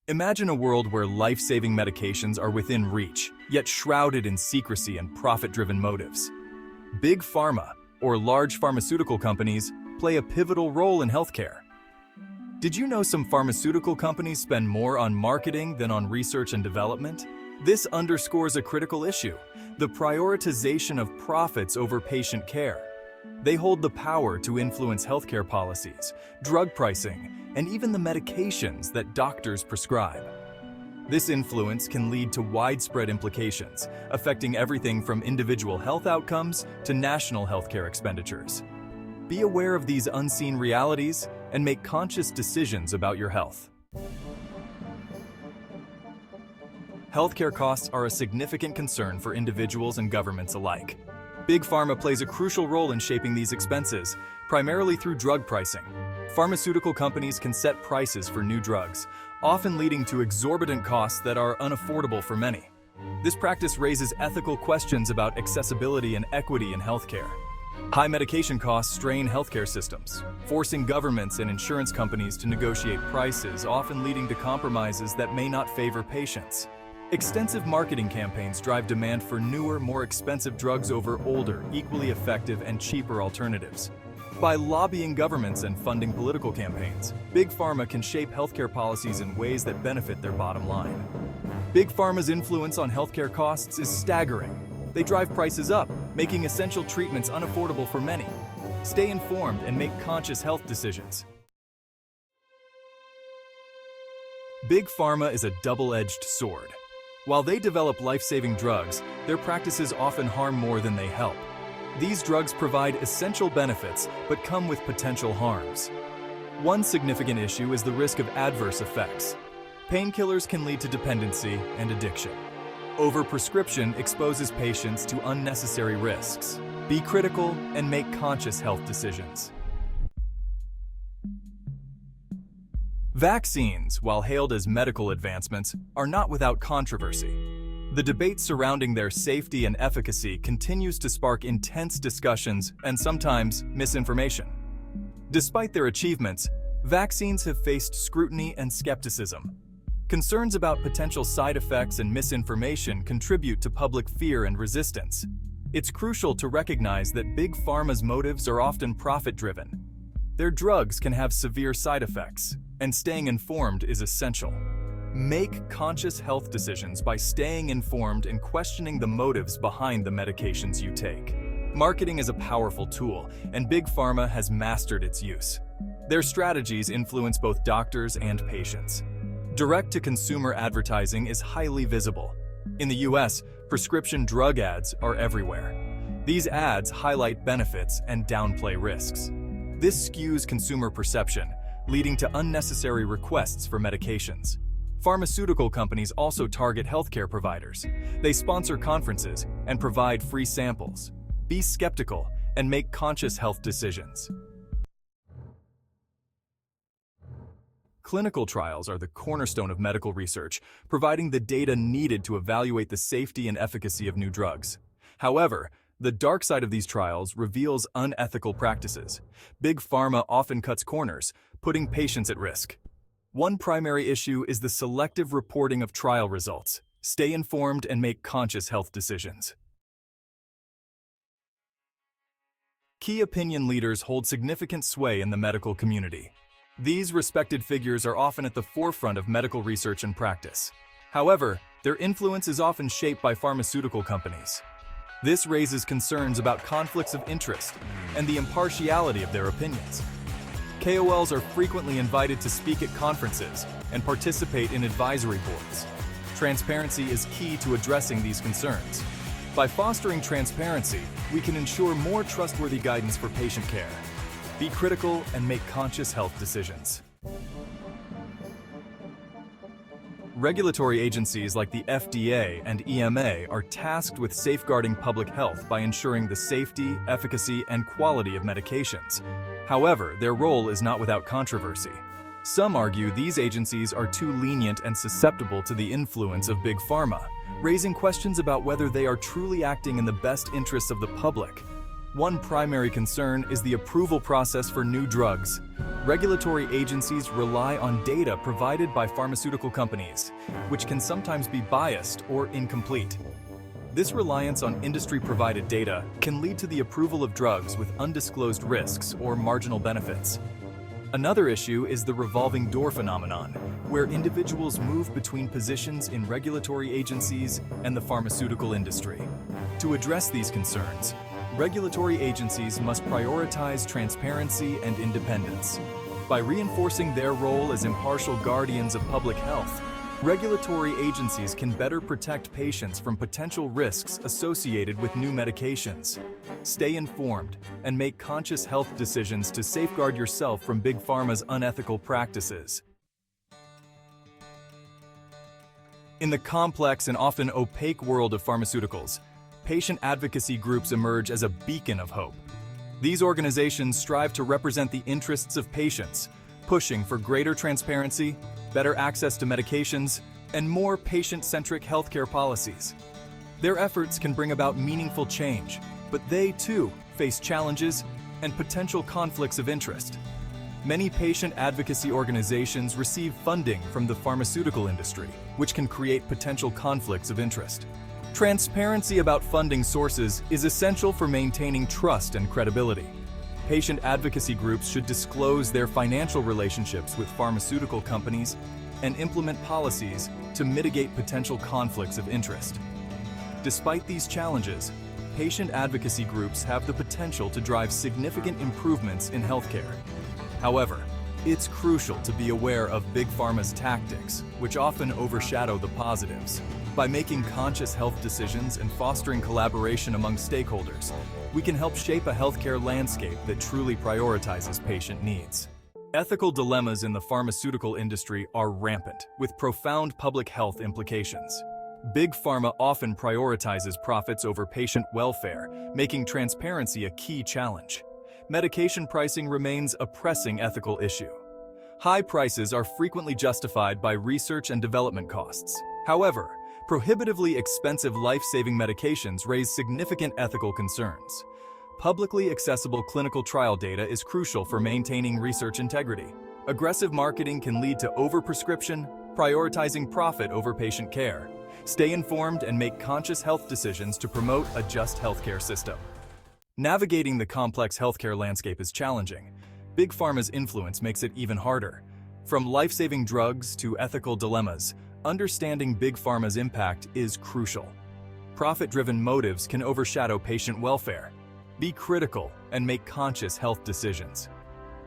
Imagine a world where life-saving medications are within reach, yet shrouded in secrecy and profit-driven motives. Big Pharma, or large pharmaceutical companies, play a pivotal role in healthcare. Did you know some pharmaceutical companies spend more on marketing than on research and development? This underscores a critical issue: the prioritization of profits over patient care. They hold the power to influence healthcare policies, drug pricing, and even the medications that doctors prescribe. This influence can lead to widespread implications, affecting everything from individual health outcomes to national healthcare expenditures. Be aware of these unseen realities and make conscious decisions about your health. Healthcare costs are a significant concern for individuals and governments alike. Big Pharma plays a crucial role in shaping these expenses, primarily through drug pricing. Pharmaceutical companies can set prices for new drugs, often leading to exorbitant costs that are unaffordable for many. This practice raises ethical questions about accessibility and equity in healthcare. High medication costs strain healthcare systems, forcing governments and insurance companies to negotiate prices, often leading to compromises that may not favor patients. Extensive marketing campaigns drive demand for newer, more expensive drugs over older, equally effective and cheaper alternatives. By lobbying governments and funding political campaigns, Big Pharma can shape healthcare policies in ways that benefit their bottom line. Big Pharma's influence on healthcare costs is staggering. They drive prices up, making essential treatments unaffordable for many. Stay informed and make conscious health decisions. Big Pharma is a double-edged sword. While they develop life-saving drugs, their practices often harm more than they help. These drugs provide essential benefits, but come with potential harms. One significant issue is the risk of adverse effects. Painkillers can lead to dependency and addiction. Overprescription exposes patients to unnecessary risks. Be critical and make conscious health decisions. Vaccines, while hailed as medical advancements, are not without controversy. The debate surrounding their safety and efficacy continues to spark intense discussions and sometimes misinformation. Despite their achievements, vaccines have faced scrutiny and skepticism. Concerns about potential side effects and misinformation contribute to public fear and resistance. It's crucial to recognize that Big Pharma's motives are often profit-driven. Their drugs can have severe side effects, and staying informed is essential. Make conscious health decisions by staying informed and questioning the motives behind the medications you take. Marketing is a powerful tool, and Big Pharma has mastered its use. Their strategies influence both doctors and patients. Direct-to-consumer advertising is highly visible. In the US, prescription drug ads are everywhere. These ads highlight benefits and downplay risks. This skews consumer perception, leading to unnecessary requests for medications. Pharmaceutical companies also target healthcare providers. They sponsor conferences and provide free samples. Be skeptical and make conscious health decisions. Clinical trials are the cornerstone of medical research, providing the data needed to evaluate the safety and efficacy of new drugs. However, the dark side of these trials reveals unethical practices. Big Pharma often cuts corners, putting patients at risk. One primary issue is the selective reporting of trial results. Stay informed and make conscious health decisions. Key opinion leaders hold significant sway in the medical community. These respected figures are often at the forefront of medical research and practice. However, their influence is often shaped by pharmaceutical companies. This raises concerns about conflicts of interest and the impartiality of their opinions. KOLs are frequently invited to speak at conferences and participate in advisory boards. Transparency is key to addressing these concerns. By fostering transparency, we can ensure more trustworthy guidance for patient care. Be critical and make conscious health decisions. Regulatory agencies like the FDA and EMA are tasked with safeguarding public health by ensuring the safety, efficacy, and quality of medications. However, their role is not without controversy. Some argue these agencies are too lenient and susceptible to the influence of Big Pharma, raising questions about whether they are truly acting in the best interests of the public. One primary concern is the approval process for new drugs. Regulatory agencies rely on data provided by pharmaceutical companies, which can sometimes be biased or incomplete. This reliance on industry-provided data can lead to the approval of drugs with undisclosed risks or marginal benefits. Another issue is the revolving door phenomenon, where individuals move between positions in regulatory agencies and the pharmaceutical industry. To address these concerns, regulatory agencies must prioritize transparency and independence. By reinforcing their role as impartial guardians of public health, regulatory agencies can better protect patients from potential risks associated with new medications. Stay informed and make conscious health decisions to safeguard yourself from Big Pharma's unethical practices. In the complex and often opaque world of pharmaceuticals, patient advocacy groups emerge as a beacon of hope. These organizations strive to represent the interests of patients, pushing for greater transparency, better access to medications, and more patient-centric healthcare policies. Their efforts can bring about meaningful change, but they, too, face challenges and potential conflicts of interest. Many patient advocacy organizations receive funding from the pharmaceutical industry, which can create potential conflicts of interest. Transparency about funding sources is essential for maintaining trust and credibility. Patient advocacy groups should disclose their financial relationships with pharmaceutical companies and implement policies to mitigate potential conflicts of interest. Despite these challenges, patient advocacy groups have the potential to drive significant improvements in healthcare. However, it's crucial to be aware of Big Pharma's tactics, which often overshadow the positives. By making conscious health decisions and fostering collaboration among stakeholders, we can help shape a healthcare landscape that truly prioritizes patient needs. Ethical dilemmas in the pharmaceutical industry are rampant, with profound public health implications. Big Pharma often prioritizes profits over patient welfare, making transparency a key challenge. Medication pricing remains a pressing ethical issue. High prices are frequently justified by research and development costs. However, prohibitively expensive life-saving medications raise significant ethical concerns. Publicly accessible clinical trial data is crucial for maintaining research integrity. Aggressive marketing can lead to overprescription, prioritizing profit over patient care. Stay informed and make conscious health decisions to promote a just healthcare system. Navigating the complex healthcare landscape is challenging. Big Pharma's influence makes it even harder. From life-saving drugs to ethical dilemmas, understanding Big Pharma's impact is crucial. Profit-driven motives can overshadow patient welfare. Be critical and make conscious health decisions.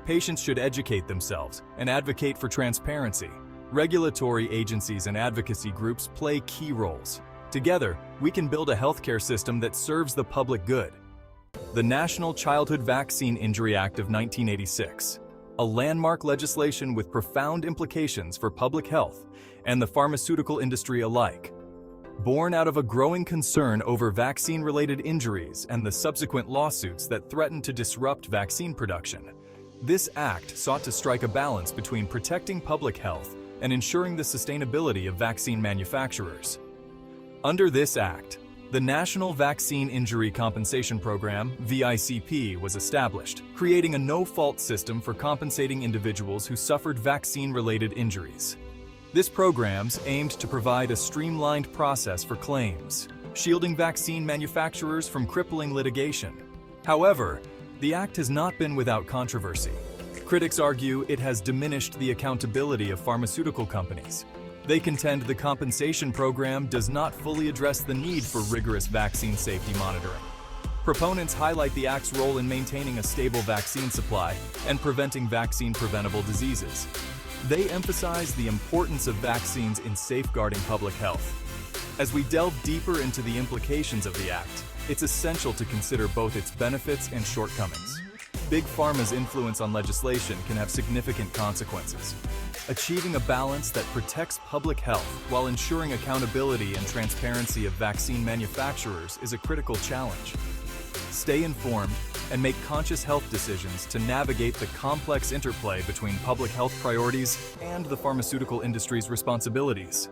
Patients should educate themselves and advocate for transparency. Regulatory agencies and advocacy groups play key roles. Together, we can build a healthcare system that serves the public good. The National Childhood Vaccine Injury Act of 1986, a landmark legislation with profound implications for public health and the pharmaceutical industry alike. Born out of a growing concern over vaccine-related injuries and the subsequent lawsuits that threatened to disrupt vaccine production, this act sought to strike a balance between protecting public health and ensuring the sustainability of vaccine manufacturers. Under this act, the National Vaccine Injury Compensation Program, VICP, was established, creating a no-fault system for compensating individuals who suffered vaccine-related injuries. This program aimed to provide a streamlined process for claims, shielding vaccine manufacturers from crippling litigation. However, the act has not been without controversy. Critics argue it has diminished the accountability of pharmaceutical companies. They contend the compensation program does not fully address the need for rigorous vaccine safety monitoring. Proponents highlight the Act's role in maintaining a stable vaccine supply and preventing vaccine-preventable diseases. They emphasize the importance of vaccines in safeguarding public health. As we delve deeper into the implications of the Act, it's essential to consider both its benefits and shortcomings. Big Pharma's influence on legislation can have significant consequences. Achieving a balance that protects public health while ensuring accountability and transparency of vaccine manufacturers is a critical challenge. Stay informed and make conscious health decisions to navigate the complex interplay between public health priorities and the pharmaceutical industry's responsibilities.